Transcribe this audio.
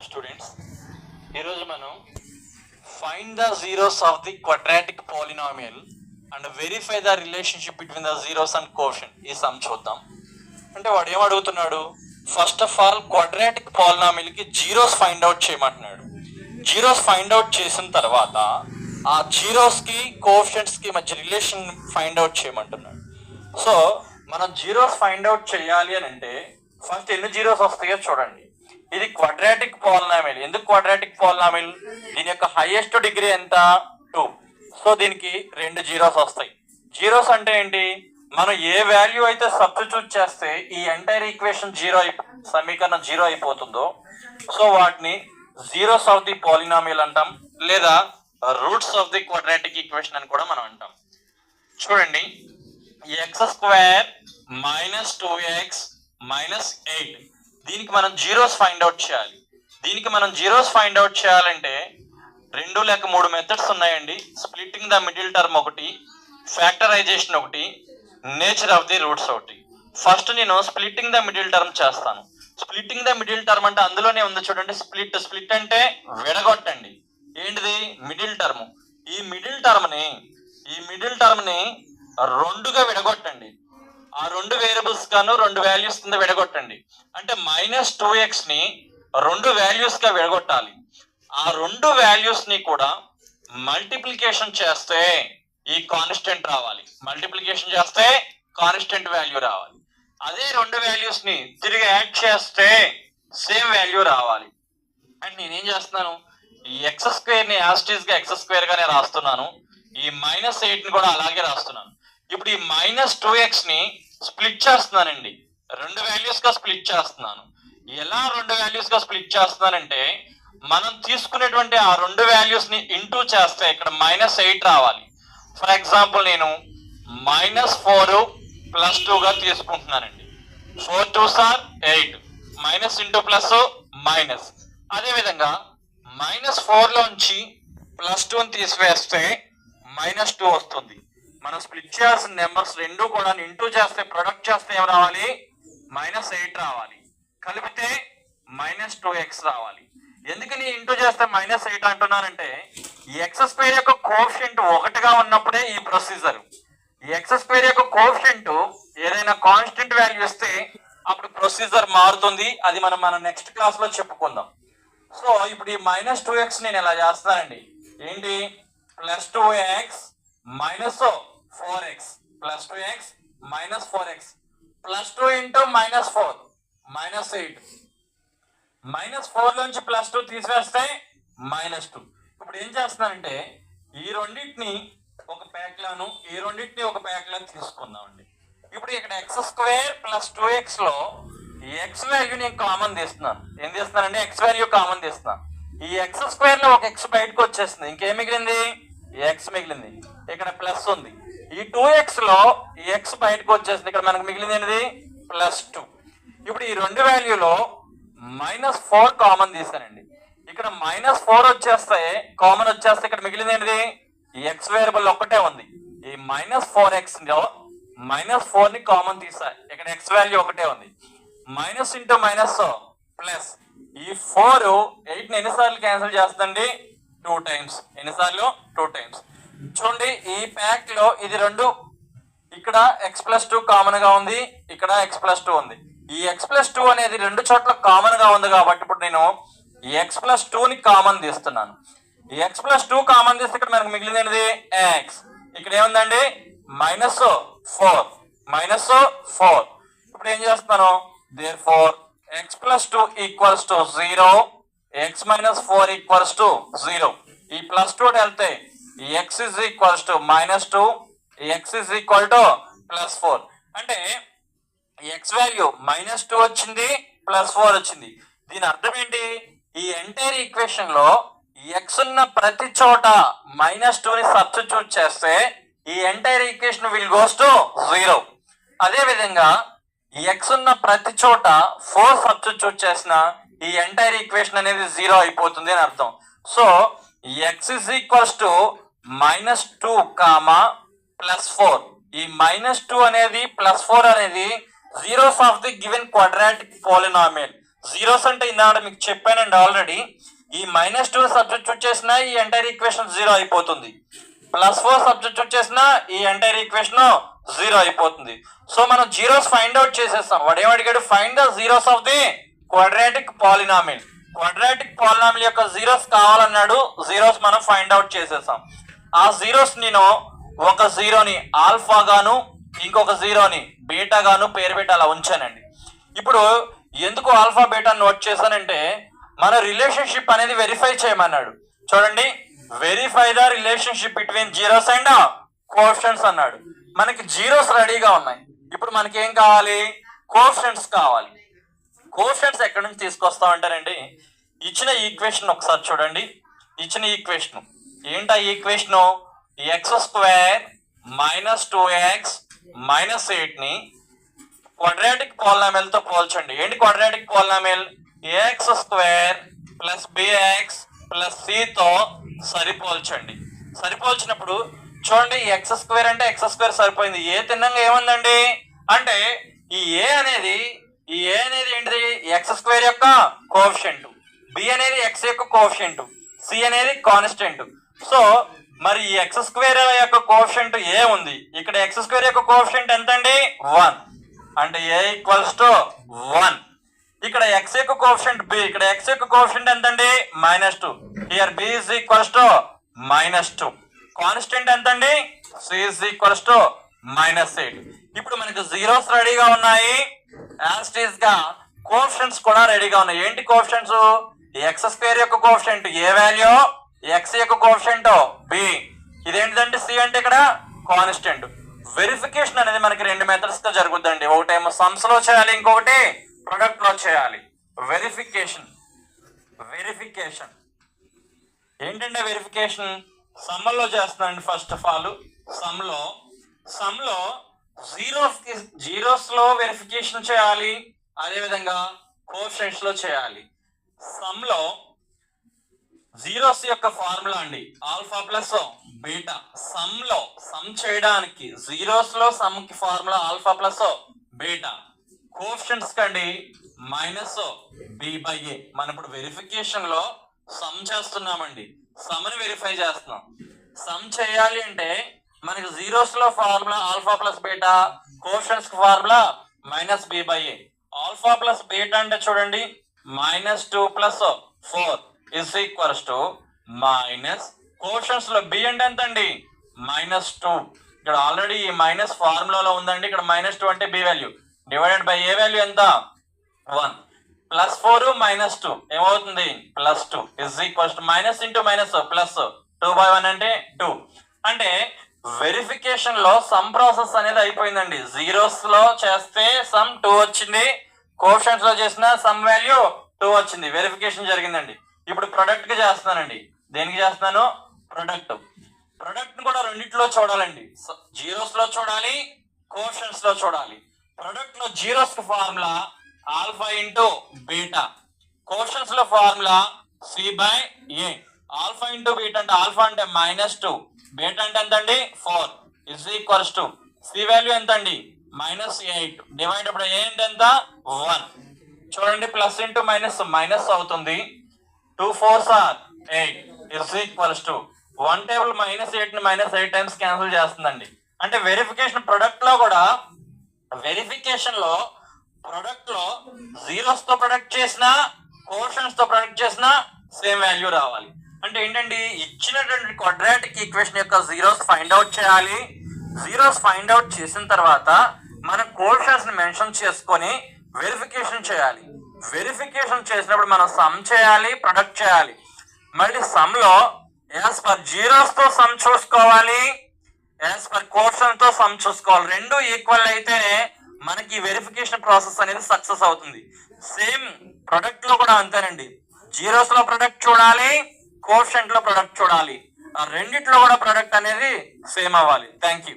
Students, ఈరోజు మనం find the zeros of the quadratic polynomial and verify the relationship between the zeros and coefficient ఈ sum చూద్దాం. అంటే వాడు ఏం అడుగుతున్నాడు, first of all quadratic polynomial కి జీరోస్ ఫైండ్ అవుట్ చేయమంటున్నాడు. జీరోస్ ఫైండ్ అవుట్ చేసిన తర్వాత ఆ జీరోస్ కి కోఎఫిషియంట్స్ కి మధ్య రిలేషన్ ఫైండ్ అవుట్ చేయమంటున్నాడు. సో మనం జీరోస్ ఫైండ్ అవుట్ చేయాలి అని అంటే ఫస్ట్ ఎన్ని జీరోస్ వస్తాయో చూడండి. ఇది క్వాడ్రాటిక్ పాలినామియల్. ఎందుకు క్వాడ్రాటిక్ పాలినామియల్? దీని యొక్క హైయెస్ట్ డిగ్రీ ఎంత? 2. సో దీనికి 2 జీరోస్ వస్తాయి. జీరోస్ అంటే ఏంటి? మనం ఏ వాల్యూ అయితే సబ్స్టిట్యూట్ చేస్తే ఈ ఎంటైర్ ఈక్వేషన్ సమీకరణం జీరో అయిపోతుందో సో వాటిని జీరోస్ ఆఫ్ ది పాలినామియల్ అంటాం, లేదా roots of the quadratic equation అని కూడా మనం అంటాం. చూడండి, x² మైనస్ 2x మైనస్ 8 దీనికి మనం జీరోస్ ఫైండ్ అవుట్ చేయాలి. దీనికి మనం జీరోస్ ఫైండ్ అవుట్ చేయాలంటే 2 లేక 3 మెథడ్స్ ఉన్నాయండి. స్ప్లిట్టింగ్ ద మిడిల్ టర్మ్ ఒకటి, ఫ్యాక్టరైజేషన్ ఒకటి, నేచర్ ఆఫ్ ది రూట్స్ ఒకటి. ఫస్ట్ నేను స్ప్లిట్టింగ్ ద మిడిల్ టర్మ్ చేస్తాను. స్ప్లిట్టింగ్ ద మిడిల్ టర్మ్ అంటే అందులోనే ఉంది చూడండి, స్ప్లిట్ అంటే విడగొట్టండి. ఏంటిది? Middle term. ఈ మిడిల్ టర్మ్ ని 2గా విడగొట్టండి. ఆ 2 వేరియబుల్స్ గాను 2 వాల్యూస్ కింద విడగొట్టండి. అంటే మైనస్ 2x ని 2 వాల్యూస్ గా విడగొట్టాలి. ఆ 2 వాల్యూస్ ని కూడా మల్టిప్లికేషన్ చేస్తే ఈ కాన్స్టెంట్ రావాలి. మల్టిప్లికేషన్ చేస్తే కాన్స్టెంట్ వాల్యూ రావాలి. అదే 2 వాల్యూస్ ని తిరిగి యాడ్ చేస్తే సేమ్ వాల్యూ రావాలి. అండ్ నేనేం చేస్తున్నాను, ఈ x² ని యాస్టీస్ గా x² గానే రాస్తున్నాను. ఈ మైనస్ 8 ని కూడా అలాగే రాస్తున్నాను. ఇప్పుడు ఈ మైనస్ 2x ని స్ప్లిట్ చేస్తున్నానండి. 2 వాల్యూస్ గా స్ప్లిట్ చేస్తున్నాను. ఎలా 2 వాల్యూస్ గా స్ప్లిట్ చేస్తున్నానంటే మనం తీసుకునేటువంటి ఆ 2 వాల్యూస్ ని ఇంటూ చేస్తే ఇక్కడ మైనస్ 8 రావాలి. ఫర్ ఎగ్జాంపుల్ నేను -4 + 2 గా తీసుకుంటున్నానండి. 4 2s are 8, minus into plus minus. అదే విధంగా -4 లోంచి +2 తీసివేస్తే -2 వస్తుంది. మనం స్ప్లిట్ చేయాల్సిన నెంబర్స్ 2 కూడా ఇంటూ చేస్తే ప్రొడక్ట్ చేస్తే ఏం రావాలి? -8 రావాలి. కలిపితే -2x రావాలి. ఎందుకని ఇంటూ చేస్తే -8 అంటున్నానంటే x² యొక్క కోఎఫిషియంట్ 1గా ఉన్నప్పుడే ఈ ప్రొసీజర్. x² యొక్క కోఎఫిషియంట్ ఏదైనా కాన్స్టెంట్ వాల్యూ ఇస్తే అప్పుడు ప్రొసీజర్ మారుతుంది. అది మన నెక్స్ట్ క్లాస్ లో చెప్పుకుందాం. సో ఇప్పుడు ఈ -2x నేను ఎలా చేస్తానండి, ఏంటి? +2x minus 4x plus 2x minus 4x +2 into -4 -8. -4 లోంచి +2 తీసివేస్తే -2. ఇప్పుడు ఏం చేస్తున్నానంటే ఈ రెండింటిని ఒక ప్యాక్ లోను ఈ రెండింటిని ఒక ప్యాక్ లో తీసుకుందామండి. ఇప్పుడు ఇక్కడ x² + 2x లో x వాల్యూ నేను కామన్ తీస్తున్నాను. ఏం తీస్తున్నానంటే x వాల్యూ కామన్ తీస్తున్నాను. ఈ x² లో ఒక x బయటకు వచ్చేస్తుంది. ఇంకేం మిగిలింది? x మిగిలింది. ఇక్కడ ప్లస్ ఉంది. ఈ 2x లో ఈ x బయటకు వచ్చేసింది. ఇక్కడ మనకు మిగిలింది ఏంటిది? +2. ఇప్పుడు ఈ 2 వాల్యూలో -4 కామన్ తీసానండి. ఇక్కడ -4 వచ్చేస్తే కామన్ వచ్చేస్తే ఇక్కడ మిగిలింది ఏంటిది? ఈ x వేరియబుల్ ఒక్కటే ఉంది. ఈ -4x లో -4 ని కామన్ తీసా. ఇక్కడ x వాల్యూ ఒకటే ఉంది. Minus into minus plus. ఈ 4 8 ని ఎన్నిసార్లు క్యాన్సిల్ చేస్తుందండి? 2 టైమ్స్. ఎన్నిసార్లు? 2 టైమ్స్. చూడండి, ఈ ప్యాక్ లో ఇది 2, ఇక్కడ x+2 కామన్ గా ఉంది, ఇక్కడ x+2 ఉంది. ఈ x+2 అనేది 2 చోట్ల కామన్ గా ఉంది కాబట్టి ఇప్పుడు నేను ఈ x+2 ని కామన్ తీస్తున్నాను. ఈ x+2 కామన్ తీస్తే ఇక్కడ మనకు మిగిలింది ఏంటిది? x. ఇక్కడ ఏముందండి? -4. ఇప్పుడు ఏం చేస్తున్నాను? therefore x+2 = 0, x - 4 = 0. ఈ +2 వెళ్తే x = -2, x = +4. అంటే x వాల్యూ -2 వచ్చింది, +4 వచ్చింది. దీని అర్థం ఏంటి? ఈ ఎంటైర్ ఈక్వేషన్ లో x ఉన్న ప్రతి చోట -2 ని సబ్స్టిట్యూట్ చేస్తే ఈ entire equation will goes to 0. అదే విధంగా x ఉన్న ప్రతి చోట 4 సబ్స్టిట్యూట్ చేసిన ఈ ఎంటైర్ ఈక్వేషన్ అనేది 0 అయిపోతుంది అని అర్థం. So x = -2, +4. ఈ -2 అనేది +4 అనేది zeros of the given quadratic polynomial. Zeros అంటే ఇందాక మీకు చెప్పానండి ఆల్రెడీ. ఈ -2 సబ్స్టిట్యూట్ చేసినా ఈ ఎంటైర్ ఈక్వేషన్ 0 అయిపోతుంది. +4 సబ్స్టిట్యూట్ చేసినా ఈ ఎంటైర్ ఈక్వేషన్ 0 అయిపోతుంది. సో మనం జీరోస్ ఫైండ్ అవుట్ చేసేస్తాం. వాడు ఏమడిగాడు? Find the zeros of the quadratic polynomial. Quadratic polynomial యొక్క జీరోస్ కావాలన్నాడు. జీరోస్ మనం ఫైండ్ అవుట్ చేసేసాం. ఆ జీరోస్ నేను ఒక జీరోని ఆల్ఫా గాను ఇంకొక జీరోని బీటా గాను పేరు పెట్టి అలా ఉంచానండి. ఇప్పుడు ఎందుకు ఆల్ఫా బీటా నోట్ చేశానంటే మన రిలేషన్షిప్ అనేది వెరిఫై చేయమన్నాడు. చూడండి, verify the relationship between zeros and coefficients అన్నాడు. మనకి జీరోస్ రెడీగా ఉన్నాయి. ఇప్పుడు మనకి ఏం కావాలి? కోఎఫిషియెంట్స్ కావాలి. కోఎఫిషియెంట్స్ ఎక్కడి నుంచి తీసుకొస్తామంటారండి? ఇచ్చిన ఈక్వేషన్ ఒకసారి చూడండి. ఇచ్చిన ఈక్వేషన్ ఏంటి? ఆ ఈక్వేషన్ x² - 2x - 8 ని క్వాడ్రాటిక్ పాలినామిల్ తో పోల్చండి. ఏంటి quadratic polynomial? ax² + bx + c తో సరిపోల్చండి. సరిపోల్చినప్పుడు చూడండి, x² అంటే x² సరిపోయింది. ఏ తిన్నంగా ఏముందండి అంటే ఈ ఏ అనేది ఏంటిది? x² యొక్క కోఎఫిషియంట్, b అనేది x యొక్క కోఎఫిషియంట్, c అనేది కాన్స్టెంట్. సో మరి ఈ x² యొక్క కోఎఫిషియంట్ ఏ ఉంది. ఇక్కడ x² యొక్క కోఎఫిషియంట్ ఎంత అండి? 1. అంటే a = 1. ఇక్కడ x యొక్క కోఎఫిషియంట్ b. ఇక్కడ x యొక్క కోఎఫిషియంట్ ఎంత అండి? -2. Here b = -2. కాన్స్టెంట్ ఎంత అండి? c = -8. ఇప్పుడు మనకి జీరోస్ రెడీగా ఉన్నాయి. యాజ్ ఇట్ ఈస్ గా కోఎఫిషియంట్స్ కూడా రెడీగా ఉన్నాయి. ఏంటి కోఎఫిషియంట్స్? x² యొక్క కోఎఫిషియంట్ ఏ వాల్యూ, x యొక్క కోఎఫిషియంట్ b. ఇదేంటిదంటే c అంటే ఇక్కడ కాన్స్టెంట్. వెరిఫికేషన్ అనేది మనకి 2 మెథడ్స్ తో జరుగుతుందండి. ఒకటేమో సమ్స్ లో చేయాలి, ఇంకొకటి ప్రొడక్ట్ లో చేయాలి. వెరిఫికేషన్ ఏంటంటే వెరిఫికేషన్ సమ్లో చేస్తున్నానండి. ఫస్ట్ ఆఫ్ ఆల్ సమ్లో జీరోస్ లో వెరిఫికేషన్ చేయాలి, అదేవిధంగా కోఎఫిషియెంట్స్ లో చేయాలి. సమ్లో జీరోస్ యొక్క ఫార్ములా అండి ఆల్ఫా ప్లస్ బీటా. సమ్ చేయడానికి జీరోస్ లో సమ్ కి formula alpha plus beta. Coefficients కండి -b/a. మనం ఇప్పుడు వెరిఫికేషన్ లో సమ్ చేస్తున్నామండి. సమ్ ని వెరిఫై చేస్తున్నాం. సమ్ చేయాలి అంటే మనకి జీరోస్ లో formula alpha plus beta, coefficients కి formula -b/a. Alpha plus beta అంటే చూడండి -2 + 4 = కోఎఫిషియెంట్స్ లో b అంటే ఎంత అండి? -2. ఇక్కడ ఆల్రెడీ ఈ మైనస్ ఫార్ములాలో ఉందండి. ఇక్కడ -2 అంటే b value divided by A value ఎంత? 1. +4 - 2 ఏమవుతుంది? +2 -× +2/1 అంటే 2. అంటే వెరిఫికేషన్ లో సమ్ ప్రాసెస్ అనేది అయిపోయిందండి. జీరోస్ లో చేస్తే సమ్ 2 వచ్చింది, కోఎఫిషియెంట్స్ లో చేసిన సమ్ వాల్యూ 2 వచ్చింది. వెరిఫికేషన్ జరిగిందండి. ఇప్పుడు ప్రొడక్ట్ కి చేస్తున్నానండి. దేనికి చేస్తున్నాను? ప్రొడక్ట్ ని కూడా రెండిట్లో చూడాలండి. జీరోస్ లో చూడాలి, కోఎఫిషియెంట్స్ లో చూడాలి. ప్రొడక్ట్ లో జీరోస్ కి formula alpha into beta, coefficients లో formula c/a. Alpha into beta అంటే ఆల్ఫా అంటే -2, బీటా అంటే ఎంత అండి? 4 = c వాల్యూ ఎంత అండి? -8 డివైడ్ బై a అంటే ఎంత? 1. చూడండి, ప్లస్ ఇంటూ మైనస్ అవుతుంది. 2 4s are 8 = 1 టేబుల్ -8 ని -8 టైమ్స్ క్యాన్సిల్ చేస్తుందండి. అంటే వెరిఫికేషన్ ప్రొడక్ట్ లో కూడా వెరిఫికేషన్ లో ప్రొడక్ట్ లో జీరోస్ తో ప్రొడక్ట్ చేసినా కోఎఫిషియెంట్స్ తో ప్రొడక్ట్ చేసినా సేమ్ వాల్యూ రావాలి. అంటే ఏంటండి? ఇచ్చినటువంటి క్వాడ్రాటిక్ ఈక్వేషన్ యొక్క జీరోస్ ఫైండ్ అవుట్ చేయాలి. జీరోస్ ఫైండ్ అవుట్ చేసిన తర్వాత మనం కోఎఫిషియెంట్స్ ని మెన్షన్ చేసుకొని వెరిఫికేషన్ చేయాలి. వెరిఫికేషన్ చేసినప్పుడు మనం సమ్ చేయాలి, ప్రొడక్ట్ చేయాలి. మళ్ళీ సమ్ లో యాజ్ పర్ జీరోస్ తో సమ్ చూసుకోవాలి, యాజ్ పర్ కోఎఫిషియెంట్ తో సమ్ చూసుకోవాలి. రెండు ఈక్వల్ అయితేనే మనకి వెరిఫికేషన్ ప్రాసెస్ అనేది సక్సెస్ అవుతుంది. సేమ్ ప్రొడక్ట్ లో కూడా అంతేనండి. జీరోస్ లో ప్రొడక్ట్ చూడాలి, కోఎఫిషియెంట్ లో ప్రొడక్ట్ చూడాలి. ఆ రెండిట్లో కూడా ప్రొడక్ట్ అనేది సేమ్ అవ్వాలి. Thank you.